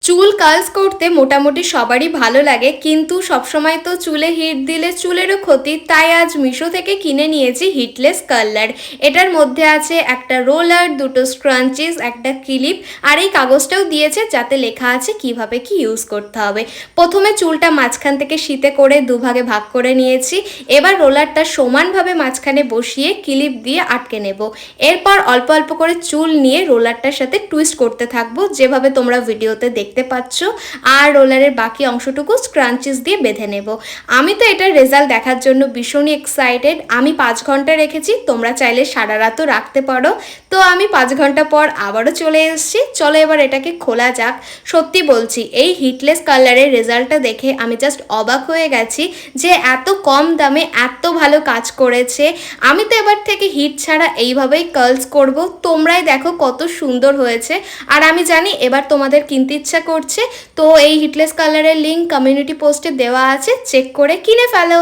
চুল কার্লস করতে মোটামুটি সবারই ভালো লাগে, কিন্তু সবসময় তো চুলে হিট দিলে চুলেরও ক্ষতি। তাই আজ মিশো থেকে কিনে নিয়েছি হিটলেস কার্লার। এটার মধ্যে আছে একটা রোলার, দুটো স্ক্রাঞ্চিস, একটা ক্লিপ, আর এই কাগজটাও দিয়েছে যাতে লেখা আছে কিভাবে কি ইউজ করতে হবে। প্রথমে চুলটা মাঝখান থেকে শীতে করে দুভাগে ভাগ করে নিয়েছি। এবার রোলারটা সমানভাবে মাঝখানে বসিয়ে ক্লিপ দিয়ে আটকে নেব। এরপর অল্প অল্প করে চুল নিয়ে রোলারটার সাথে টুইস্ট করতে থাকবো, যেভাবে তোমরা ভিডিওতে দেখতে পাচ্ছ। আর রোলারের বাকি অংশটুকু স্ক্রাঞ্চিস দিয়ে বেঁধে নেব। আমি তো এটার রেজাল্ট দেখার জন্য ভীষণই এক্সাইটেড। আমি 5 ঘন্টা রেখেছি, তোমরা চাইলে সারা রাতও রাখতে পারো। তো আমি 5 ঘন্টা পর আবারও চলে এসেছি। চলো এবার এটাকে খোলা যাক। সত্যি বলছি, এই হিটলেস কালারের রেজাল্টটা দেখে আমি জাস্ট অবাক হয়ে গেছি যে এত কম দামে এত ভালো কাজ করেছে। আমি তো এবার থেকে হিট ছাড়া এইভাবেই কার্লস করব। তোমরাই দেখো কত সুন্দর হয়েছে। আর আমি জানি এবার তোমাদের কিনতে ইচ্ছা করছে। তো এই হিটলেস কালারের লিঙ্ক কমিউনিটি পোস্টে দেওয়া আছে, চেক করে কিনে ফেলো।